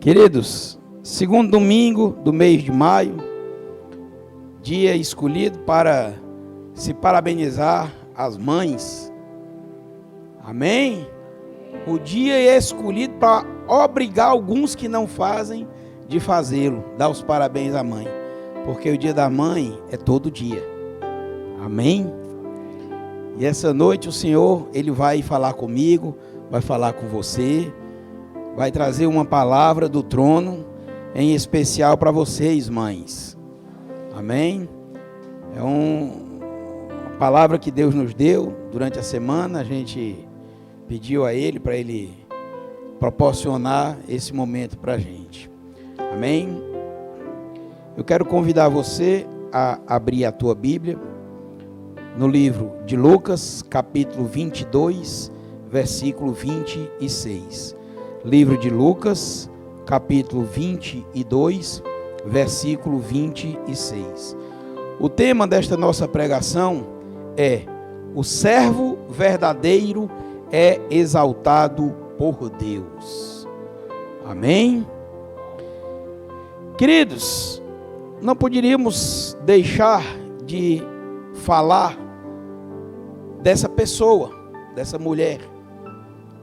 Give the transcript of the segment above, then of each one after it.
Queridos, segundo domingo do mês de maio, dia escolhido para se parabenizar as mães. Amém? O dia é escolhido para obrigar alguns que não fazem de fazê-lo, dar os parabéns à mãe, porque o dia da mãe é todo dia. Amém? E essa noite o Senhor, Ele vai falar comigo, vai falar com você, vai trazer uma palavra do trono, em especial para vocês, mães. Amém? É uma palavra que Deus nos deu durante a semana. A gente pediu a Ele para Ele proporcionar esse momento para a gente. Amém? Eu quero convidar você a abrir a tua Bíblia no livro de Lucas, capítulo 22, versículo 26. Livro de Lucas, capítulo 22, versículo 26. O tema desta nossa pregação é: o servo verdadeiro é exaltado por Deus. Amém? Queridos, não poderíamos deixar de falar dessa pessoa, dessa mulher,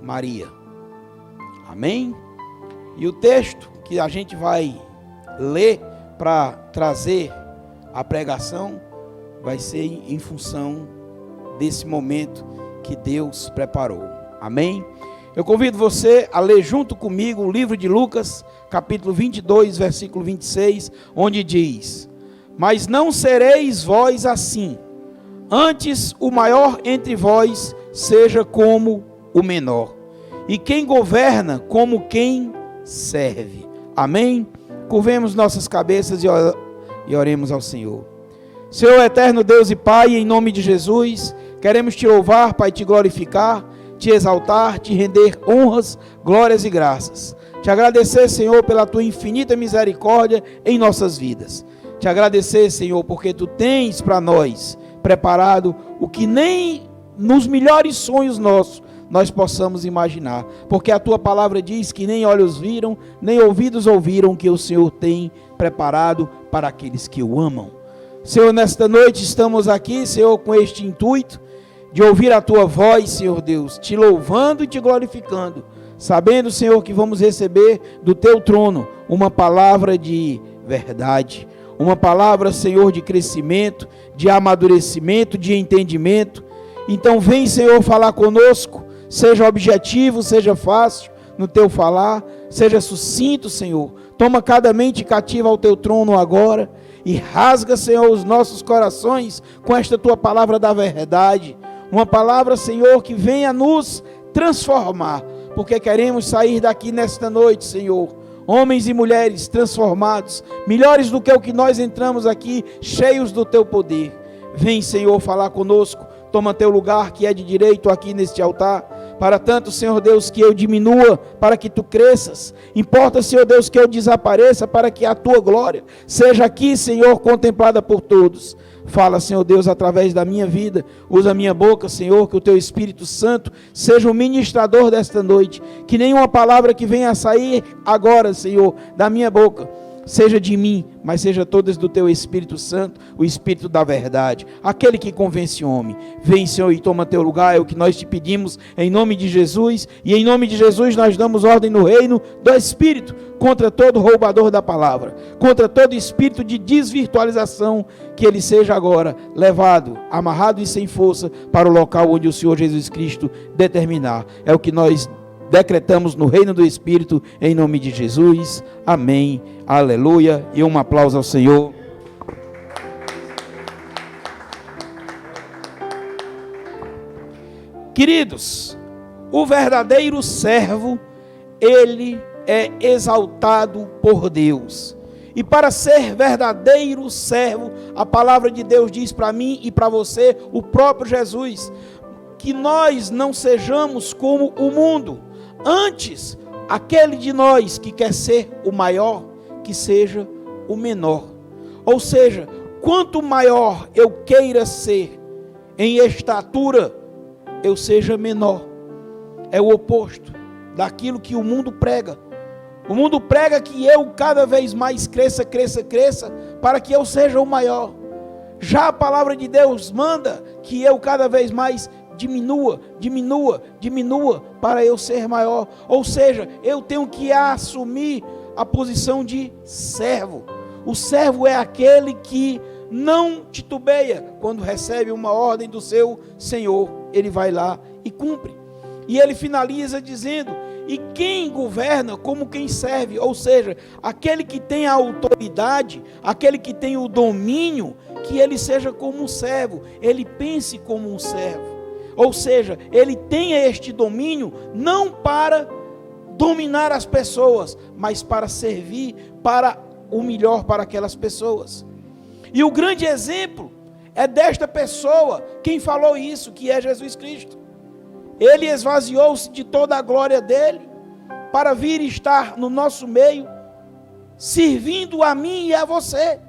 Maria. Amém? E o texto que a gente vai ler para trazer a pregação vai ser em função desse momento que Deus preparou. Amém? Eu convido você a ler junto comigo o livro de Lucas, capítulo 22, versículo 26, onde diz: mas não sereis vós assim, antes o maior entre vós seja como o menor, e quem governa como quem serve. Amém? Curvemos nossas cabeças e oremos ao Senhor. Senhor eterno Deus e Pai, em nome de Jesus, queremos te louvar, Pai, te glorificar, te exaltar, te render honras, glórias e graças. Te agradecer, Senhor, pela tua infinita misericórdia em nossas vidas. Te agradecer, Senhor, porque tu tens para nós preparado o que nem nos melhores sonhos nossos nós possamos imaginar, porque a tua palavra diz que nem olhos viram, nem ouvidos ouviram que o Senhor tem preparado para aqueles que o amam. Senhor, nesta noite estamos aqui, Senhor, com este intuito de ouvir a tua voz, Senhor Deus, te louvando e te glorificando, sabendo, Senhor, que vamos receber do teu trono uma palavra de verdade, uma palavra, Senhor, de crescimento, de amadurecimento, de entendimento. Então vem, Senhor, falar conosco. Seja objetivo, seja fácil no teu falar, seja sucinto, Senhor. Toma cada mente cativa ao teu trono agora e rasga, Senhor, os nossos corações com esta tua palavra da verdade. Uma palavra, Senhor, que venha nos transformar, porque queremos sair daqui nesta noite, Senhor, homens e mulheres transformados, melhores do que o que nós entramos aqui, cheios do teu poder. Vem, Senhor, falar conosco. Toma teu lugar que é de direito aqui neste altar. Para tanto, Senhor Deus, que eu diminua, para que tu cresças. Importa, Senhor Deus, que eu desapareça, para que a tua glória seja aqui, Senhor, contemplada por todos. Fala, Senhor Deus, através da minha vida. Usa a minha boca, Senhor, que o teu Espírito Santo seja o ministrador desta noite. Que nenhuma palavra que venha a sair agora, Senhor, da minha boca seja de mim, mas seja todas do teu Espírito Santo, o Espírito da verdade, aquele que convence o homem. Vem, Senhor, e toma teu lugar, é o que nós te pedimos, em nome de Jesus, e em nome de Jesus nós damos ordem no reino do Espírito, contra todo roubador da palavra, contra todo espírito de desvirtualização, que ele seja agora levado, amarrado e sem força, para o local onde o Senhor Jesus Cristo determinar. É o que nós decretamos no reino do Espírito, em nome de Jesus. Amém, aleluia, e um aplauso ao Senhor. Queridos, o verdadeiro servo, ele é exaltado por Deus. E para ser verdadeiro servo, a palavra de Deus diz para mim e para você, o próprio Jesus, que nós não sejamos como o mundo. Antes, aquele de nós que quer ser o maior, que seja o menor. Ou seja, quanto maior eu queira ser em estatura, eu seja menor. É o oposto daquilo que o mundo prega. O mundo prega que eu cada vez mais cresça, para que eu seja o maior. Já a palavra de Deus manda que eu cada vez mais diminua, para eu ser maior. Ou seja, eu tenho que assumir a posição de servo. O servo é aquele que não titubeia quando recebe uma ordem do seu Senhor. Ele vai lá e cumpre. E ele finaliza dizendo: e quem governa como quem serve, ou seja, aquele que tem a autoridade, aquele que tem o domínio, que ele seja como um servo, ele pense como um servo, ou seja, ele tenha este domínio não para dominar as pessoas, mas para servir para o melhor para aquelas pessoas. E o grande exemplo é desta pessoa, quem falou isso, que é Jesus Cristo. Ele esvaziou-se de toda a glória dele, para vir estar no nosso meio, servindo a mim e a você.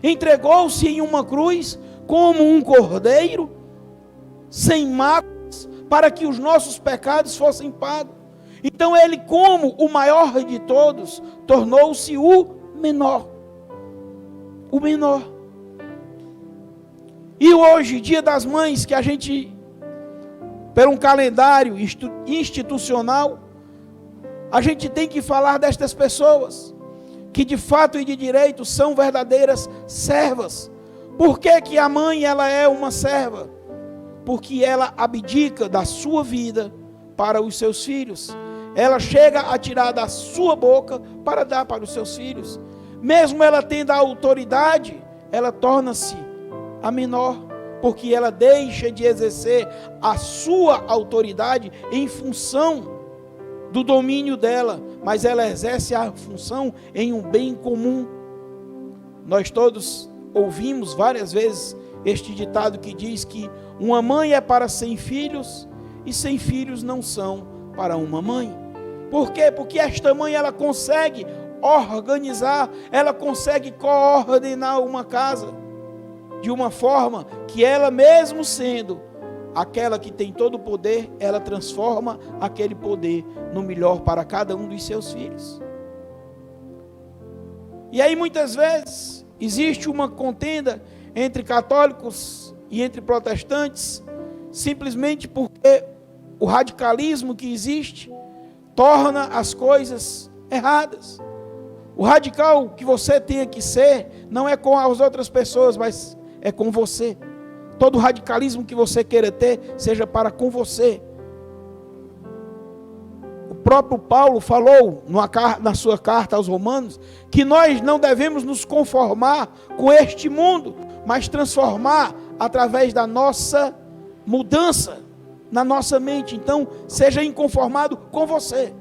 Entregou-se em uma cruz, como um cordeiro, sem máculas, para que os nossos pecados fossem pagos. Então ele, como o maior de todos, tornou-se o menor. O menor. E hoje, Dia das Mães, que a gente, por um calendário institucional, a gente tem que falar destas pessoas, que de fato e de direito são verdadeiras servas. Por que que a mãe ela é uma serva? Porque ela abdica da sua vida para os seus filhos. Ela chega a tirar da sua boca para dar para os seus filhos. Mesmo ela tendo a autoridade, ela torna-se a menor, porque ela deixa de exercer a sua autoridade em função do domínio dela, mas ela exerce a função em um bem comum. Nós todos ouvimos várias vezes este ditado que diz que uma mãe é para 100 filhos e 100 filhos não são para uma mãe. Por quê? Porque esta mãe ela consegue organizar, ela consegue coordenar uma casa de uma forma que ela, mesmo sendo aquela que tem todo o poder, ela transforma aquele poder no melhor para cada um dos seus filhos. E aí muitas vezes existe uma contenda entre católicos e entre protestantes, simplesmente porque o radicalismo que existe torna as coisas erradas. O radical que você tenha que ser não é com as outras pessoas, mas é com você. Todo radicalismo que você queira ter, seja para com você. O próprio Paulo falou na sua carta aos Romanos, que nós não devemos nos conformar com este mundo, mas transformar através da nossa mudança na nossa mente. Então, seja inconformado com você.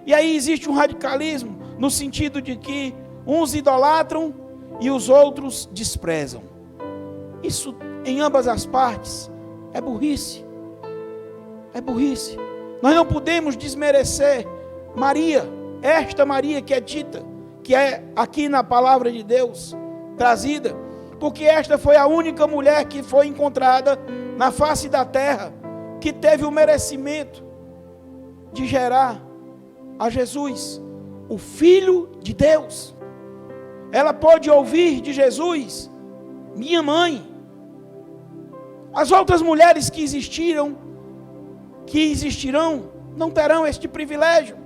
E aí existe um radicalismo, no sentido de que uns idolatram e os outros desprezam. Isso em ambas as partes é burrice. É burrice. Nós não podemos desmerecer Maria, esta Maria que é dita, que é aqui na palavra de Deus trazida, porque esta foi a única mulher que foi encontrada na face da terra, que teve o merecimento de gerar a Jesus, o Filho de Deus. Ela pôde ouvir de Jesus: minha mãe. As outras mulheres que existirão, que existirão, não terão este privilégio.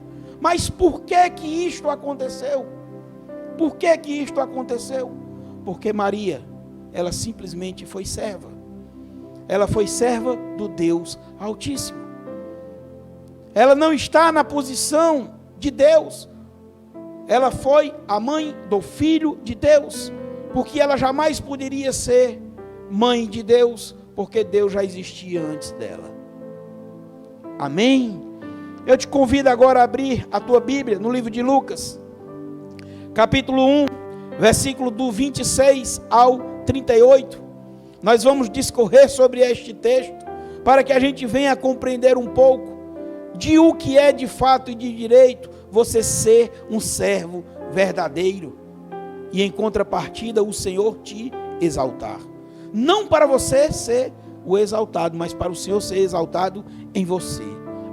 Mas por que que isto aconteceu? Por que que isto aconteceu? Porque Maria, ela simplesmente foi serva. Ela foi serva do Deus Altíssimo. Ela não está na posição de Deus. Ela foi a mãe do Filho de Deus, porque ela jamais poderia ser mãe de Deus, porque Deus já existia antes dela. Amém? Eu te convido agora a abrir a tua Bíblia no livro de Lucas, capítulo 1, versículo do 26 ao 38. Nós vamos discorrer sobre este texto, para que a gente venha a compreender um pouco de o que é de fato e de direito você ser um servo verdadeiro, e em contrapartida o Senhor te exaltar. Não para você ser o exaltado, mas para o Senhor ser exaltado em você.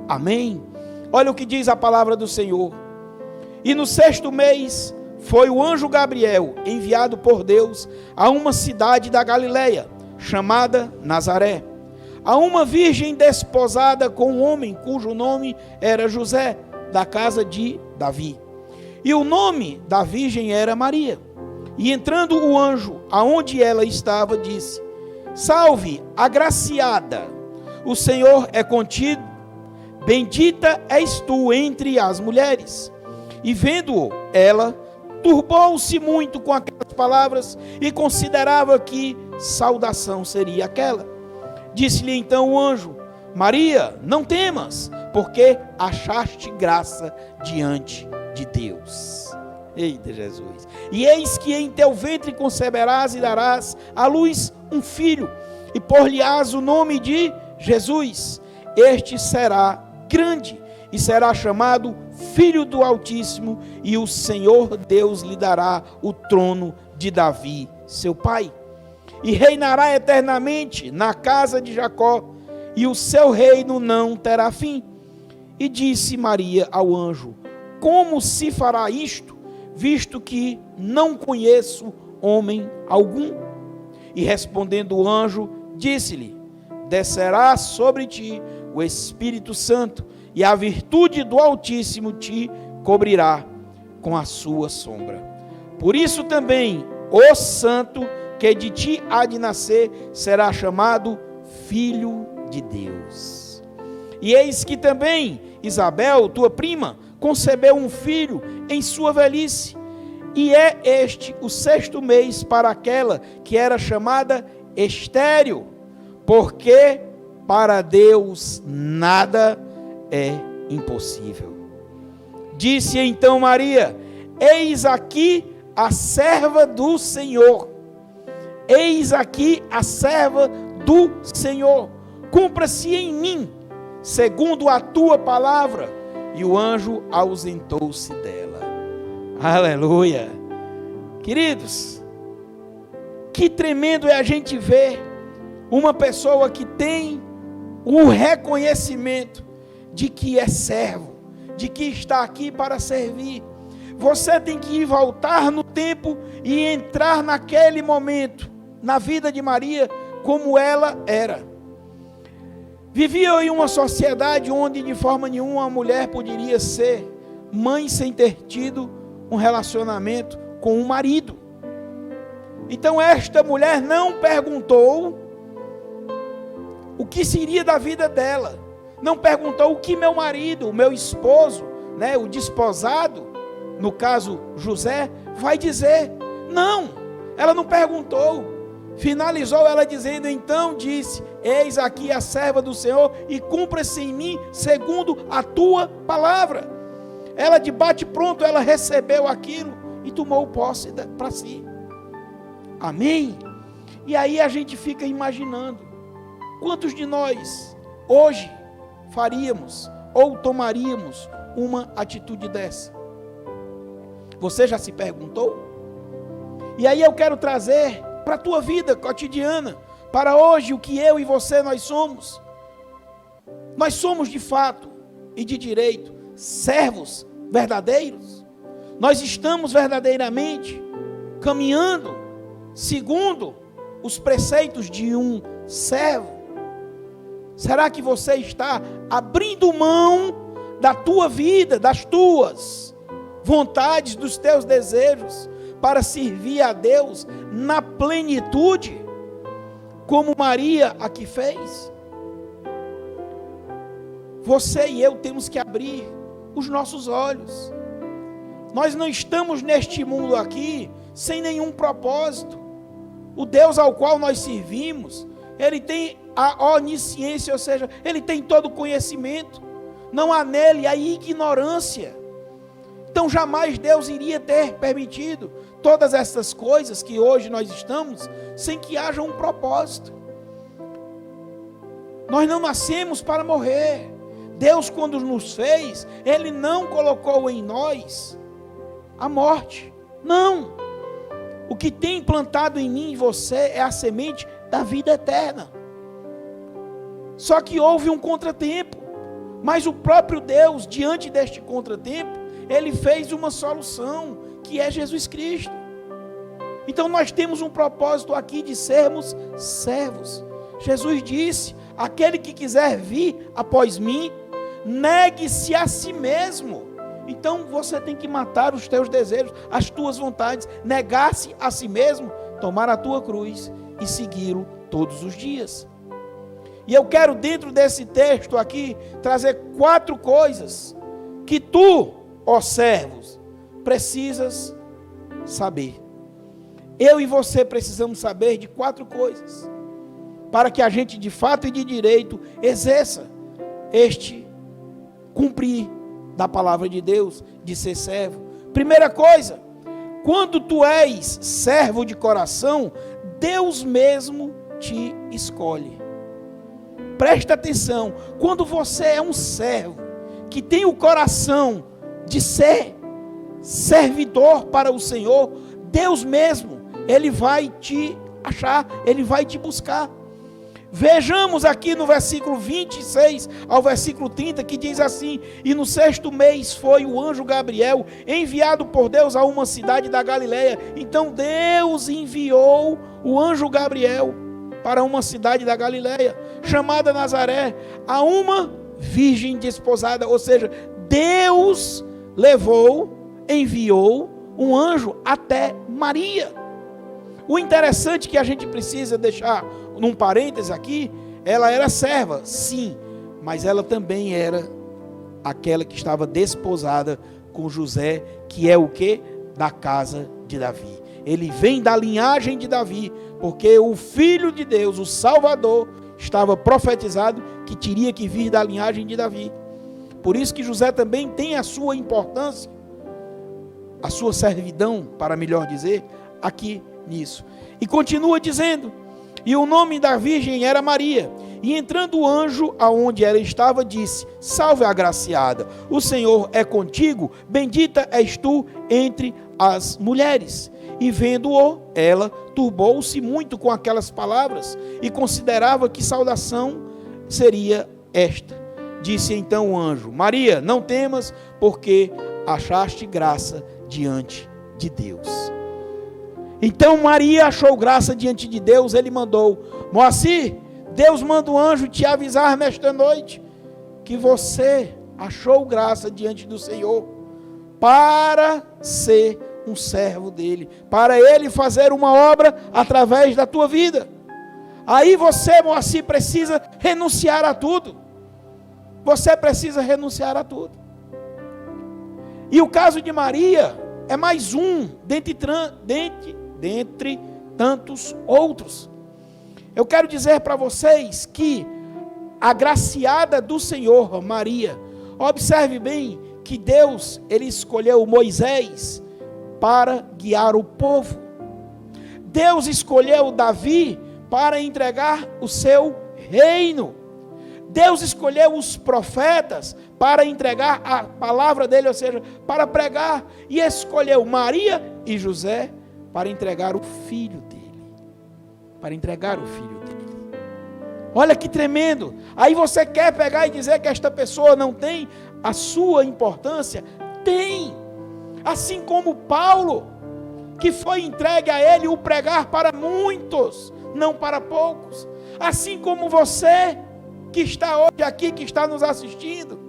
Amém? Olha o que diz a palavra do Senhor. E no 6º mês foi o anjo Gabriel, enviado por Deus a uma cidade da Galileia, chamada Nazaré, a uma virgem desposada com um homem cujo nome era José, da casa de Davi. E o nome da virgem era Maria. E entrando o anjo aonde ela estava, disse: Salve, agraciada, o Senhor é contigo, bendita és tu entre as mulheres. E vendo-o, ela turbou-se muito com aquelas palavras e considerava que saudação seria aquela. Disse-lhe então o anjo: Maria, não temas, porque achaste graça diante de Deus. Eita Jesus! E eis que em teu ventre conceberás e darás à luz um filho, e por-lhe-ás o nome de Jesus. Este será grande e será chamado Filho do Altíssimo, e o Senhor Deus lhe dará o trono de Davi, seu pai. E reinará eternamente na casa de Jacó, e o seu reino não terá fim. E disse Maria ao anjo: Como se fará isto, visto que não conheço homem algum? E respondendo o anjo, disse-lhe: Descerá sobre ti o Espírito Santo, e a virtude do Altíssimo te cobrirá com a sua sombra. Por isso também o santo que de ti há de nascer será chamado Filho de Deus. E eis que também Isabel, tua prima, concebeu um filho em sua velhice, e é este o 6º mês para aquela que era chamada estéril, porque para Deus nada é impossível. Disse então Maria: Eis aqui a serva do Senhor. Eis aqui a serva do Senhor. Cumpra-se em mim, segundo a tua palavra. E o anjo ausentou-se dela. Aleluia. Queridos, que tremendo é a gente ver uma pessoa que tem o reconhecimento de que é servo, de que está aqui para servir. Você tem que voltar no tempo e entrar naquele momento, na vida de Maria, como ela era. Vivia em uma sociedade onde de forma nenhuma a mulher poderia ser mãe sem ter tido um relacionamento com um marido. Então esta mulher não perguntou o que seria da vida dela. Não perguntou o que meu marido, o meu esposo, o desposado, no caso José, vai dizer. Não, ela não perguntou. Finalizou ela dizendo: então disse: Eis aqui a serva do Senhor, e cumpra-se em mim segundo a tua palavra. Ela de bate pronto, ela recebeu aquilo e tomou posse para si. Amém? E aí a gente fica imaginando, quantos de nós hoje faríamos ou tomaríamos uma atitude dessa? Você já se perguntou? E aí eu quero trazer para a tua vida cotidiana, para hoje, o que eu e você nós somos. Nós somos de fato e de direito servos verdadeiros? Nós estamos verdadeiramente caminhando segundo os preceitos de um servo? Será que você está abrindo mão da tua vida, das tuas vontades, dos teus desejos, para servir a Deus na plenitude, como Maria aqui fez? Você e eu temos que abrir os nossos olhos. Nós não estamos neste mundo aqui sem nenhum propósito. O Deus ao qual nós servimos, Ele tem a onisciência, ou seja, Ele tem todo o conhecimento. Não há nele a ignorância. Então jamais Deus iria ter permitido todas essas coisas que hoje nós estamos, sem que haja um propósito. Nós não nascemos para morrer. Deus, quando nos fez, Ele não colocou em nós a morte. Não. O que tem implantado em mim e você é a semente da vida eterna. Só que houve um contratempo. Mas o próprio Deus, diante deste contratempo, Ele fez uma solução, que é Jesus Cristo. Então nós temos um propósito aqui de sermos servos. Jesus disse: aquele que quiser vir após mim, negue-se a si mesmo. Então você tem que matar os teus desejos, as tuas vontades, negar-se a si mesmo, tomar a tua cruz e segui-lo todos os dias. E eu quero, dentro desse texto aqui, trazer 4 coisas que tu, ó servos, precisas saber. Eu e você precisamos saber de 4 coisas, para que a gente de fato e de direito exerça este cumprir da palavra de Deus, de ser servo. Primeira coisa, quando tu és servo de coração, Deus mesmo te escolhe. Presta atenção, quando você é um servo, que tem o coração de ser servidor para o Senhor, Deus mesmo, Ele vai te achar, Ele vai te buscar. Vejamos aqui no versículo 26 ao versículo 30, que diz assim: e no 6º mês foi o anjo Gabriel, enviado por Deus a uma cidade da Galileia. Então Deus enviou o anjo Gabriel para uma cidade da Galileia, chamada Nazaré, a uma virgem desposada. Ou seja, Deus enviou um anjo até Maria. O interessante que a gente precisa deixar num parênteses aqui, ela era serva, sim, mas ela também era aquela que estava desposada com José, que é o quê? Da casa de Davi. Ele vem da linhagem de Davi, porque o Filho de Deus, o Salvador, estava profetizado que teria que vir da linhagem de Davi. Por isso que José também tem a sua importância, a sua servidão, para melhor dizer, aqui nisso. E continua dizendo: e o nome da virgem era Maria. E entrando o anjo aonde ela estava, disse: salve, agraciada, o Senhor é contigo, bendita és tu entre as mulheres. E vendo-o, ela turbou-se muito com aquelas palavras, e considerava que saudação seria esta. Disse então o anjo: Maria, não temas, porque achaste graça diante de Deus. Então Maria achou graça diante de Deus. Ele mandou: Moacir, Deus manda o anjo te avisar nesta noite que você achou graça diante do Senhor para ser um servo dele, para ele fazer uma obra através da tua vida. Aí você, Moacir, precisa renunciar a tudo. Você precisa renunciar a tudo. E o caso de Maria é mais um dentre tantos outros. Eu quero dizer para vocês que a agraciada do Senhor, Maria, observe bem que Deus, ele escolheu Moisés para guiar o povo. Deus escolheu Davi para entregar o seu reino. Deus escolheu os profetas para entregar a palavra dele, ou seja, para pregar. E escolheu Maria e José para entregar o filho dele. Para entregar o filho dele. Olha que tremendo. Aí você quer pegar e dizer que esta pessoa não tem a sua importância? Tem. Assim como Paulo, que foi entregue a ele o pregar para muitos, não para poucos. Assim como você, que está hoje aqui, que está nos assistindo,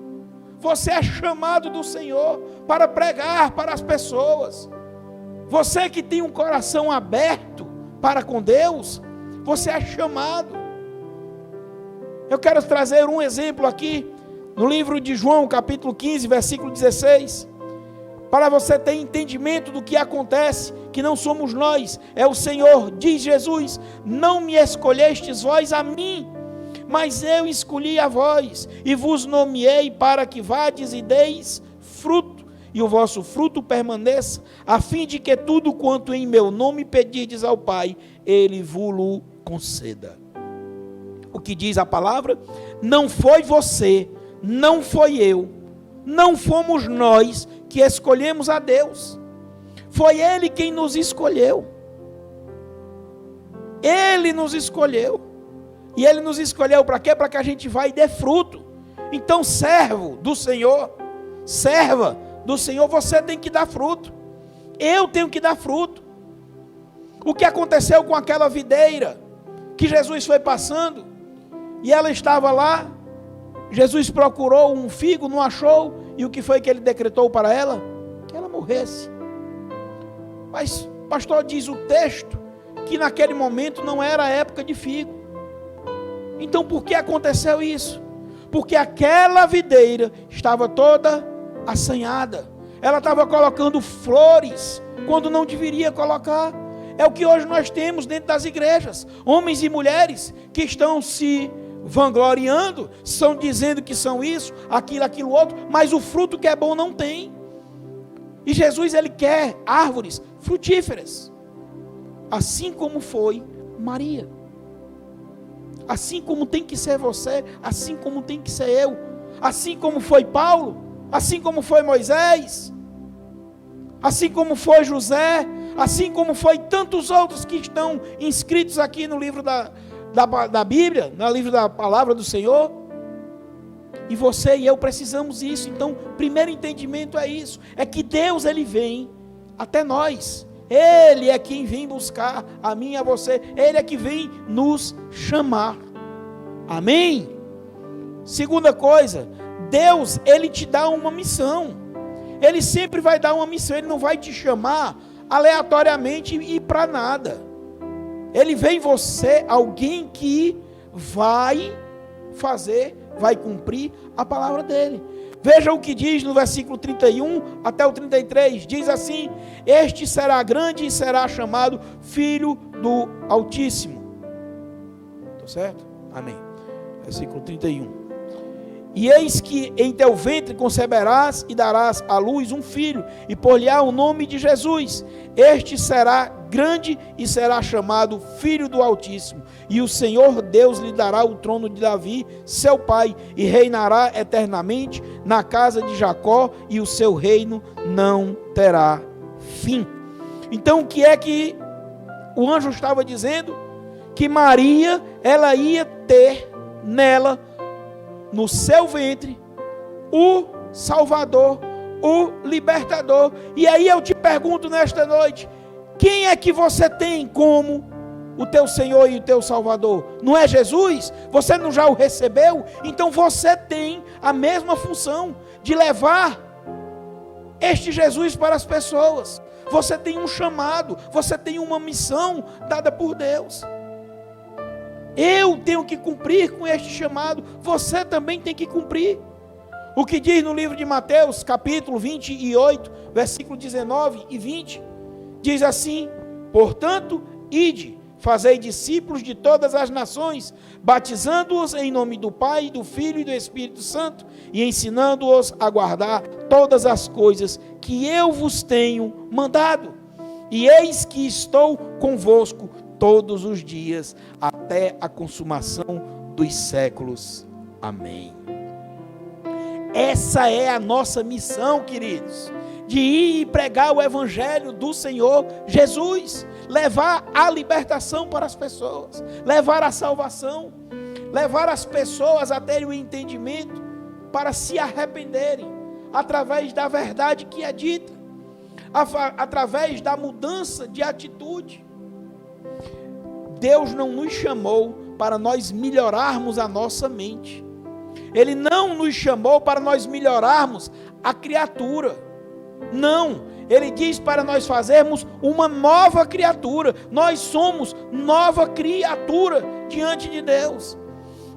você é chamado do Senhor para pregar para as pessoas. Você que tem um coração aberto para com Deus, você é chamado. Eu quero trazer um exemplo aqui, no livro de João, capítulo 15, versículo 16, para você ter entendimento do que acontece, que não somos nós, é o Senhor. Diz Jesus: não me escolhestes vós a mim, mas eu escolhi a vós, e vos nomeei para que vades e deis fruto, e o vosso fruto permaneça, a fim de que tudo quanto em meu nome pedirdes ao Pai, Ele vos conceda. O que diz a palavra? Não foi você, não foi eu, não fomos nós que escolhemos a Deus. Foi Ele quem nos escolheu. Ele nos escolheu. E Ele nos escolheu para quê? Para que a gente vá e dê fruto. Então, servo do Senhor, serva do Senhor, você tem que dar fruto. Eu tenho que dar fruto. O que aconteceu com aquela videira que Jesus foi passando e ela estava lá? Jesus procurou um figo, não achou, e o que foi que ele decretou para ela? Que ela morresse. Mas, pastor, diz o texto que naquele momento não era a época de figo. Então por que aconteceu isso? Porque aquela videira estava toda assanhada. Ela estava colocando flores quando não deveria colocar. É o que hoje nós temos dentro das igrejas. Homens e mulheres que estão se vangloriando, estão dizendo que são isso, aquilo outro, mas o fruto que é bom não tem. E Jesus, ele quer árvores frutíferas. Assim como foi Maria. Assim como tem que ser você, assim como tem que ser eu. Assim como foi Paulo, assim como foi Moisés, assim como foi José, assim como foi tantos outros que estão inscritos aqui no livro da Bíblia, no livro da palavra do Senhor. E você e eu precisamos disso. Então, primeiro entendimento é isso, é que Deus, ele vem até nós. Ele é quem vem buscar a mim e a você. Ele é que vem nos chamar. Amém? Segunda coisa, Deus, ele te dá uma missão. Ele sempre vai dar uma missão. Ele não vai te chamar aleatoriamente e para nada. Ele vê em você alguém que vai fazer, vai cumprir a palavra dele. Veja o que diz no versículo 31 até o 33. Diz assim: este será grande e será chamado Filho do Altíssimo. Está certo? Amém. Versículo 31. E eis que em teu ventre conceberás e darás à luz um filho, e por-lhe-á o nome de Jesus. Este será grande e será chamado Filho do Altíssimo. E o Senhor Deus lhe dará o trono de Davi, seu pai, e reinará eternamente na casa de Jacó, e o seu reino não terá fim. Então o que é que o anjo estava dizendo? Que Maria, ela ia ter nela, no seu ventre, o Salvador, o Libertador. E aí eu te pergunto nesta noite: quem é que você tem como o teu Senhor e o teu Salvador? Não é Jesus? Você não já o recebeu? Então você tem a mesma função de levar este Jesus para as pessoas. Você tem um chamado, você tem uma missão dada por Deus. Eu tenho que cumprir com este chamado, você também tem que cumprir. O que diz no livro de Mateus, capítulo 28, versículo 19 e 20, diz assim: portanto, ide, fazei discípulos de todas as nações, batizando-os em nome do Pai, do Filho e do Espírito Santo, e ensinando-os a guardar todas as coisas que eu vos tenho mandado. E eis que estou convosco todos os dias, até a consumação dos séculos. Amém. Essa é a nossa missão, queridos, de ir e pregar o Evangelho do Senhor Jesus, levar a libertação para as pessoas, levar a salvação, levar as pessoas a terem o entendimento para se arrependerem, através da verdade que é dita, através da mudança de atitude. Deus não nos chamou para nós melhorarmos a nossa mente. Ele não nos chamou para nós melhorarmos a criatura. Não, Ele diz para nós fazermos uma nova criatura. Nós somos nova criatura diante de Deus.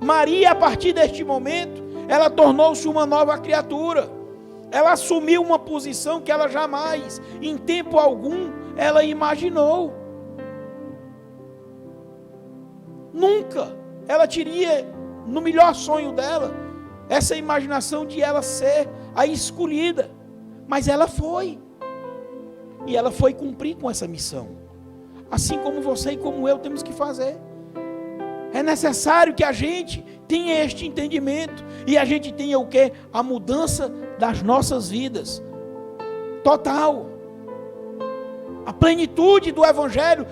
Maria, a partir deste momento, ela tornou-se uma nova criatura. Ela assumiu uma posição que ela jamais, em tempo algum, ela imaginou. Nunca ela teria, no melhor sonho dela, essa imaginação de ela ser a escolhida. Mas ela foi. E ela foi cumprir com essa missão. Assim como você e como eu temos que fazer. É necessário que a gente tenha este entendimento. E a gente tenha o quê? A mudança das nossas vidas. Total. A plenitude do Evangelho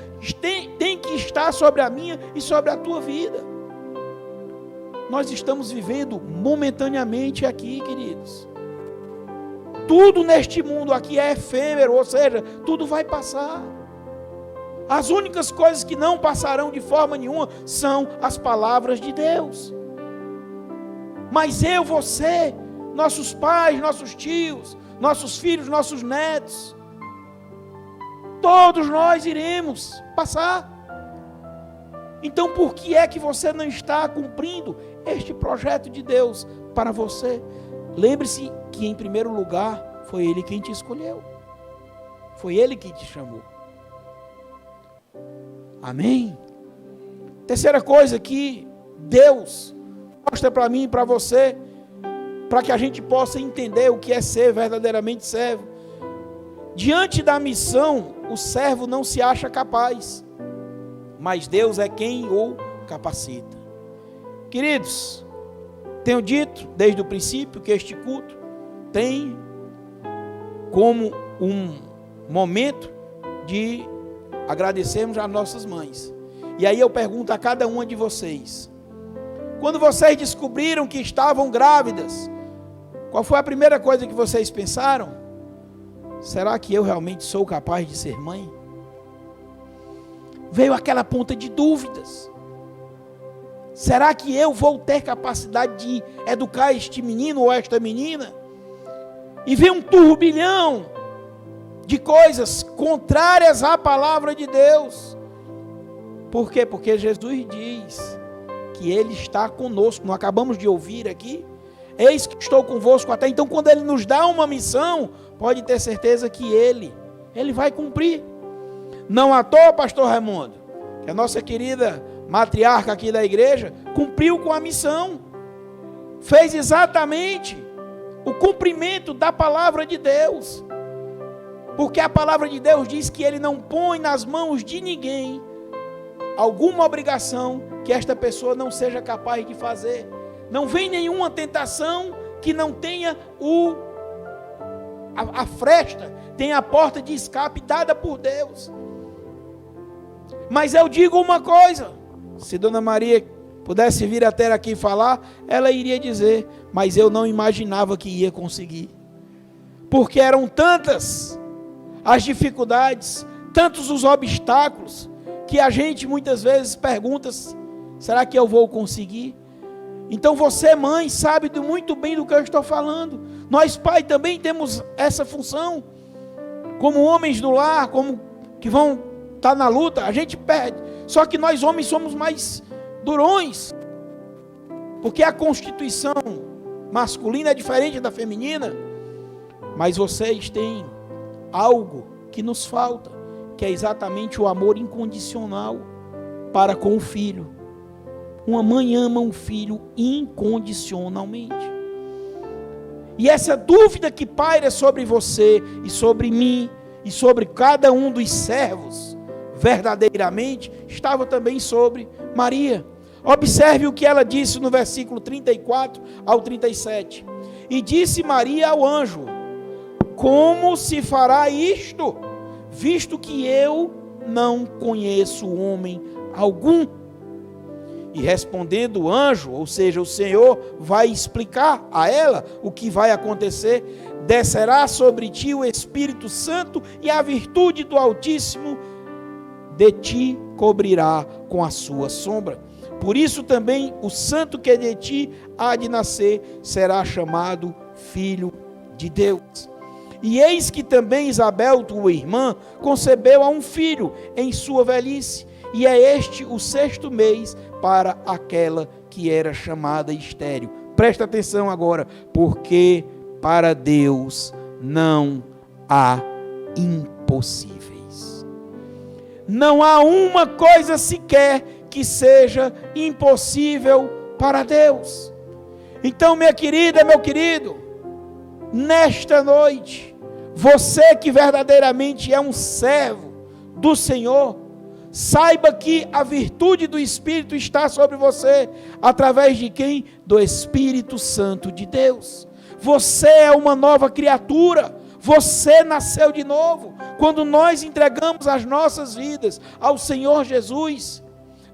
tem que estar sobre a minha e sobre a tua vida. Nós estamos vivendo momentaneamente aqui, queridos. tudo neste mundo aqui é efêmero, ou seja, tudo vai passar. As únicas coisas que não passarão de forma nenhuma são as palavras de Deus. Mas eu, você, nossos pais, nossos tios, nossos filhos, nossos netos, todos nós iremos passar. Então por que é que você não está cumprindo este projeto de Deus para você? Lembre-se que em primeiro lugar foi Ele quem te escolheu. Foi Ele quem te chamou. Amém? Terceira coisa que Deus mostra para mim e para você, para que a gente possa entender o que é ser verdadeiramente servo. Diante da missão, o servo não se acha capaz, mas Deus é quem o capacita. Queridos, tenho dito desde o princípio que este culto tem como um momento de agradecermos às nossas mães. E aí eu pergunto a cada uma de vocês: quando vocês descobriram que estavam grávidas, qual foi a primeira coisa que vocês pensaram? Será que eu realmente sou capaz de ser mãe? Veio aquela ponta de dúvidas. Será que eu vou ter capacidade de educar este menino ou esta menina? E veio um turbilhão de coisas contrárias à palavra de Deus. Por quê? Porque Jesus diz que Ele está conosco. Nós acabamos de ouvir aqui: eis que estou convosco até. Então, quando Ele nos dá uma missão, pode ter certeza que Ele vai cumprir. Não à toa, pastor Raimundo, que a nossa querida matriarca aqui da igreja cumpriu com a missão, fez exatamente o cumprimento da palavra de Deus, porque a palavra de Deus diz que Ele não põe nas mãos de ninguém alguma obrigação que esta pessoa não seja capaz de fazer. Não vem nenhuma tentação que não tenha a fresta, tenha a porta de escape dada por Deus. Mas eu digo uma coisa: se Dona Maria pudesse vir até aqui falar, ela iria dizer: mas eu não imaginava que ia conseguir, porque eram tantas as dificuldades, tantos os obstáculos, que a gente muitas vezes pergunta: será que eu vou conseguir? Então você, mãe, sabe muito bem do que eu estou falando. Nós, pai, também temos essa função, como homens do lar, como que vão estar na luta, a gente perde. Só que nós homens somos mais durões, porque a constituição masculina é diferente da feminina. Mas vocês têm algo que nos falta, que é exatamente o amor incondicional para com o filho. Uma mãe ama um filho incondicionalmente. E essa dúvida que paira sobre você e sobre mim e sobre cada um dos servos, verdadeiramente, estava também sobre Maria. Observe o que ela disse no versículo 34 ao 37. E disse Maria ao anjo: como se fará isto, visto que eu não conheço homem algum? E respondendo o anjo, ou seja, o Senhor vai explicar a ela o que vai acontecer: descerá sobre ti o Espírito Santo, e a virtude do Altíssimo de ti cobrirá com a sua sombra. Por isso também o santo que de ti há de nascer será chamado Filho de Deus. E eis que também Isabel, tua irmã, concebeu a um filho em sua velhice, e é este o 6º mês para aquela que era chamada estéril. Presta atenção agora: porque para Deus não há impossíveis. Não há uma coisa sequer que seja impossível para Deus. Então, minha querida, meu querido, nesta noite, você que verdadeiramente é um servo do Senhor, saiba que a virtude do Espírito está sobre você, através de quem? Do Espírito Santo de Deus. Você é uma nova criatura, você nasceu de novo. Quando nós entregamos as nossas vidas ao Senhor Jesus,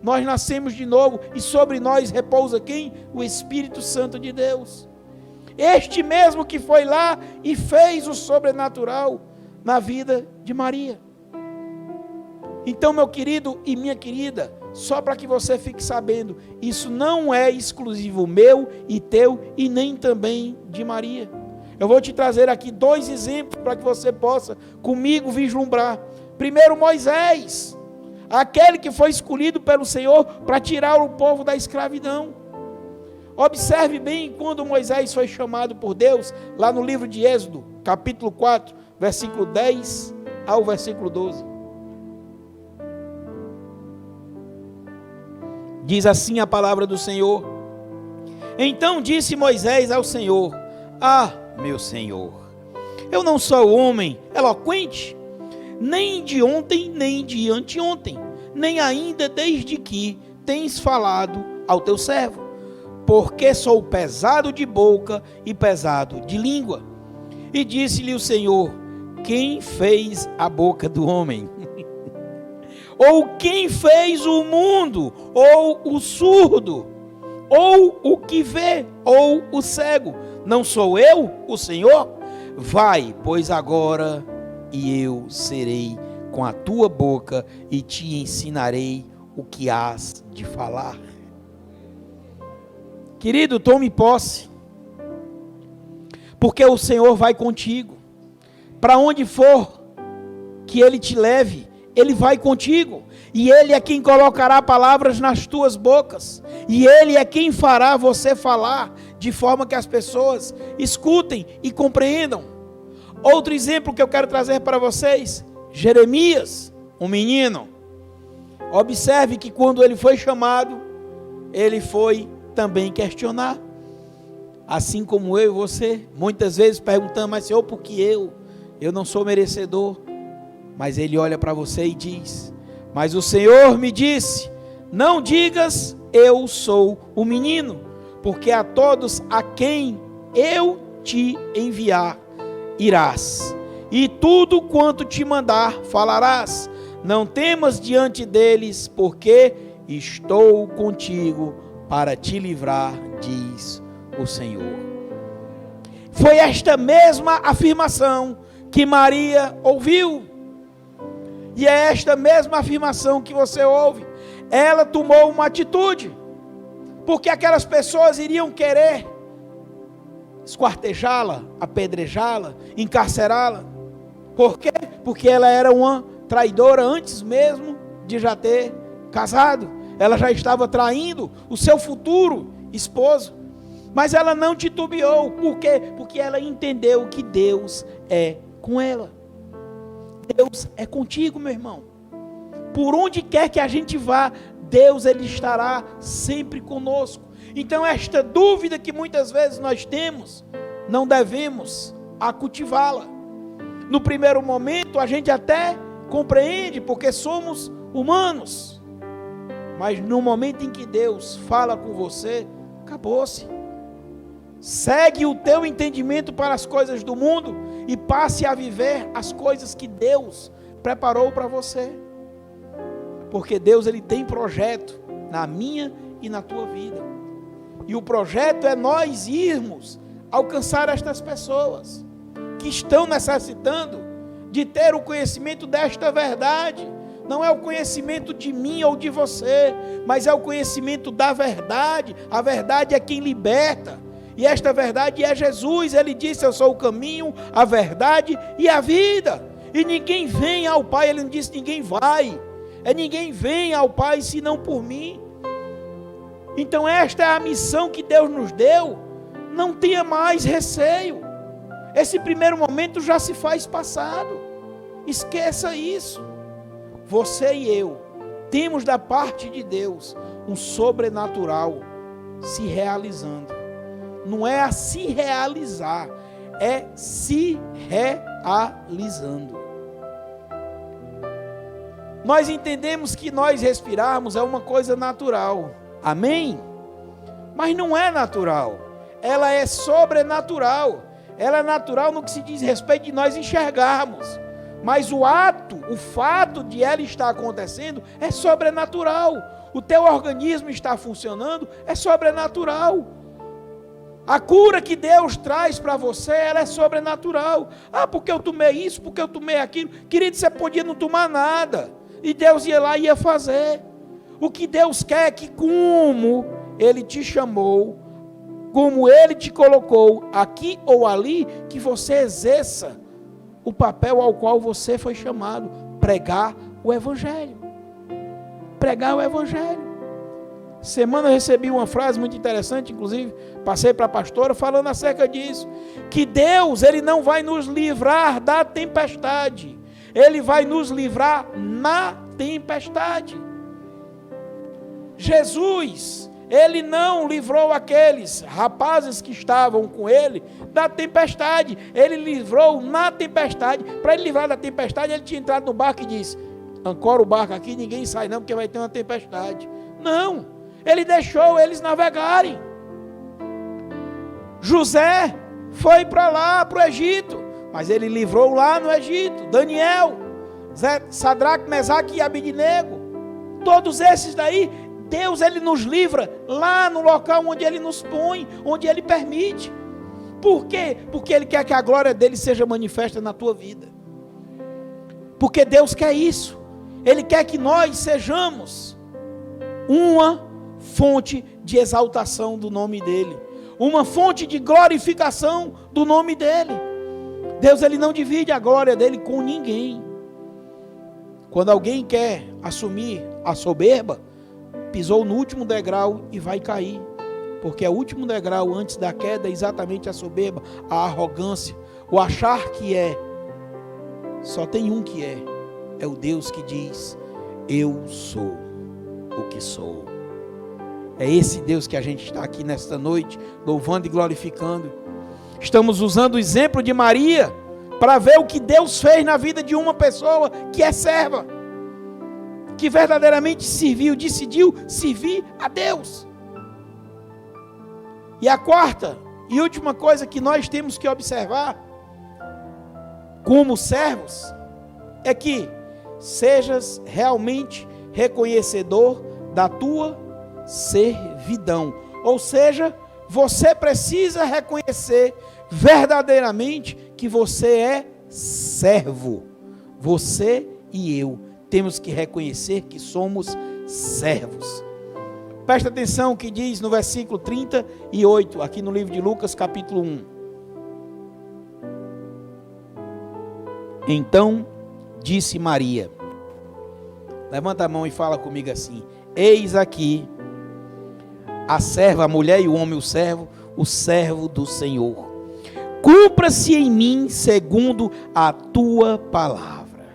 nós nascemos de novo, e sobre nós repousa quem? O Espírito Santo de Deus. Este mesmo que foi lá e fez o sobrenatural na vida de Maria. Então, meu querido e minha querida, só para que você fique sabendo, isso não é exclusivo meu e teu e nem também de Maria. Eu vou te trazer aqui 2 exemplos para que você possa comigo vislumbrar. Primeiro, Moisés, aquele que foi escolhido pelo Senhor para tirar o povo da escravidão. Observe bem quando Moisés foi chamado por Deus, lá no livro de Êxodo, capítulo 4, versículo 10 ao versículo 12. Diz assim a palavra do Senhor: Então disse Moisés ao Senhor: Ah, meu Senhor, eu não sou homem eloquente, nem de ontem, nem de anteontem, nem ainda desde que tens falado ao teu servo, porque sou pesado de boca e pesado de língua. E disse-lhe o Senhor: Quem fez a boca do homem? Ou quem fez o mundo? Ou o surdo? Ou o que vê? Ou o cego? Não sou eu, o Senhor? Vai, pois agora, e eu serei com a tua boca e te ensinarei o que hás de falar. Querido, tome posse, porque o Senhor vai contigo. Para onde for que Ele te leve, Ele vai contigo. E Ele é quem colocará palavras nas tuas bocas. E Ele é quem fará você falar, de forma que as pessoas escutem e compreendam. Outro exemplo que eu quero trazer para vocês, Jeremias, um menino. Observe que quando ele foi chamado, ele foi também questionar, assim como eu e você, muitas vezes perguntando: mas Senhor, por que eu não sou merecedor? Mas ele olha para você e diz: mas o Senhor me disse, não digas eu sou o menino, porque a todos a quem eu te enviar irás, e tudo quanto te mandar falarás, não temas diante deles, porque estou contigo para te livrar, diz o Senhor. Foi esta mesma afirmação que Maria ouviu, e é esta mesma afirmação que você ouve. Ela tomou uma atitude, porque aquelas pessoas iriam querer esquartejá-la, apedrejá-la, encarcerá-la. Por quê? Porque ela era uma traidora antes mesmo de já ter casado. Ela já estava traindo o seu futuro esposo. Mas ela não titubeou. Por quê? Porque ela entendeu que Deus é com ela. Deus é contigo, meu irmão. Por onde quer que a gente vá, Deus, Ele estará sempre conosco. Então esta dúvida que muitas vezes nós temos, não devemos a cultivá-la. No primeiro momento a gente até compreende, porque somos humanos. Mas no momento em que Deus fala com você, acabou-se. Segue o teu entendimento para as coisas do mundo e passe a viver as coisas que Deus preparou para você. Porque Deus, Ele tem projeto na minha e na tua vida. E o projeto é nós irmos alcançar estas pessoas que estão necessitando de ter o conhecimento desta verdade. Não é o conhecimento de mim ou de você, mas é o conhecimento da verdade. A verdade é quem liberta. E esta verdade é Jesus. Ele disse: eu sou o caminho, a verdade e a vida. E ninguém vem ao Pai, Ele não disse ninguém vai. Ninguém vem ao Pai senão por mim. Então esta é a missão que Deus nos deu. Não tenha mais receio. Esse primeiro momento já se faz passado. Esqueça isso. Você e eu temos da parte de Deus um sobrenatural se realizando. Não é a se realizar, é se realizando. Nós entendemos que nós respirarmos é uma coisa natural, amém? Mas não é natural, ela é sobrenatural. Ela é natural no que se diz respeito de nós enxergarmos, mas o fato de ela estar acontecendo é sobrenatural. O teu organismo está funcionando, é sobrenatural. A cura que Deus traz para você, ela é sobrenatural. Porque eu tomei isso, porque eu tomei aquilo. Querido, você podia não tomar nada. E Deus ia lá e ia fazer. O que Deus quer é que, como Ele te chamou, como Ele te colocou aqui ou ali, que você exerça o papel ao qual você foi chamado. Pregar o Evangelho. Pregar o Evangelho. Semana eu recebi uma frase muito interessante, inclusive passei para a pastora falando acerca disso, que Deus, Ele não vai nos livrar da tempestade, Ele vai nos livrar na tempestade. Jesus, Ele não livrou aqueles rapazes que estavam com Ele da tempestade, Ele livrou na tempestade. Para Ele livrar da tempestade, Ele tinha entrado no barco e disse: ancora o barco aqui, ninguém sai não, porque vai ter uma tempestade. Não. Ele deixou eles navegarem. José foi para lá, para o Egito, mas ele livrou lá no Egito. Daniel, Sadraque, Mesaque e Abidnego, todos esses daí, Deus, Ele nos livra lá no local onde Ele nos põe, onde Ele permite. Por quê? Porque Ele quer que a glória dEle seja manifesta na tua vida. Porque Deus quer isso. Ele quer que nós sejamos uma fonte de exaltação do nome dEle, uma fonte de glorificação do nome dEle. Deus, Ele não divide a glória dEle com ninguém. Quando alguém quer assumir a soberba, pisou no último degrau e vai cair, porque o último degrau antes da queda é exatamente a soberba, a arrogância, o achar que é. Só tem um que é o Deus que diz: eu sou o que sou. É esse Deus que a gente está aqui nesta noite, louvando e glorificando. Estamos usando o exemplo de Maria, para ver o que Deus fez na vida de uma pessoa que é serva, que verdadeiramente decidiu servir a Deus. E a quarta e última coisa que nós temos que observar, como servos, é que sejas realmente reconhecedor da tua servidão. Ou seja, você precisa reconhecer verdadeiramente que você é servo. Você e eu temos que reconhecer que somos servos. Presta atenção o que diz no versículo 38, aqui no livro de Lucas, capítulo 1. Então disse Maria, levanta a mão e fala comigo assim: eis aqui a serva, a mulher e o homem, o servo do Senhor. Cumpra-se em mim segundo a tua palavra.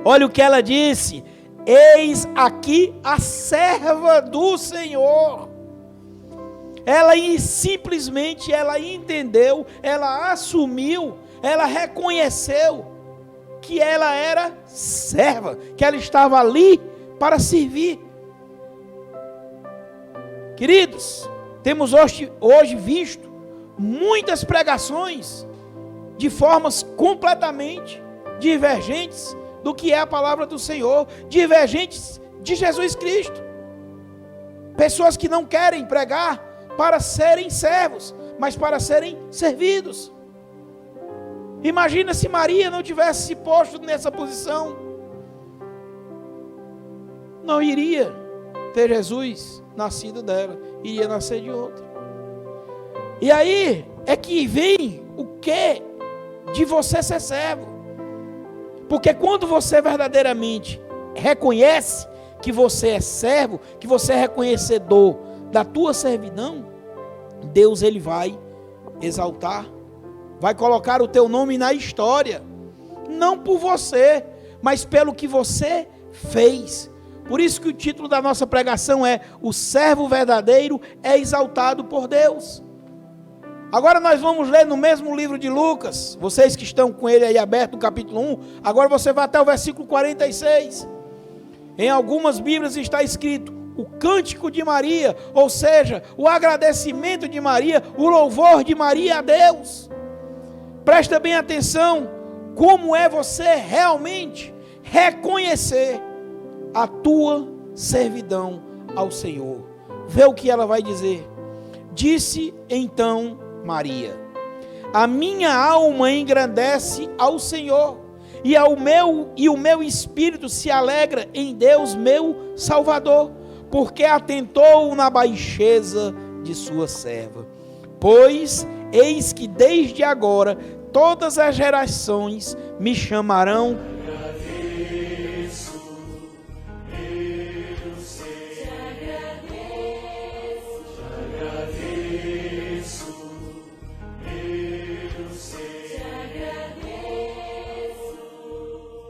Olha o que ela disse: eis aqui a serva do Senhor. Ela simplesmente, ela entendeu, ela assumiu, ela reconheceu que ela era serva, que ela estava ali para servir. Queridos, temos hoje visto muitas pregações de formas completamente divergentes do que é a palavra do Senhor, divergentes de Jesus Cristo. Pessoas que não querem pregar para serem servos, mas para serem servidos. Imagina se Maria não tivesse se posto nessa posição. Não iria ter Jesus nascido dela, iria nascer de outra. E aí é que vem o que de você ser servo. Porque quando você verdadeiramente reconhece que você é servo, que você é reconhecedor da tua servidão, Deus, Ele vai exaltar, vai colocar o teu nome na história, não por você, mas pelo que você fez. Por isso que o título da nossa pregação é: o servo verdadeiro é exaltado por Deus. Agora nós vamos ler no mesmo livro de Lucas, vocês que estão com ele aí aberto no capítulo 1, agora você vai até o versículo 46. Em algumas Bíblias está escrito o cântico de Maria, ou seja, o agradecimento de Maria, o louvor de Maria a Deus. Presta bem atenção, como é você realmente reconhecer a tua servidão ao Senhor. Vê o que ela vai dizer. Disse então Maria: a minha alma engrandece ao Senhor, e o meu espírito se alegra em Deus, meu Salvador, porque atentou na baixeza de sua serva. Pois eis que desde agora todas as gerações me chamarão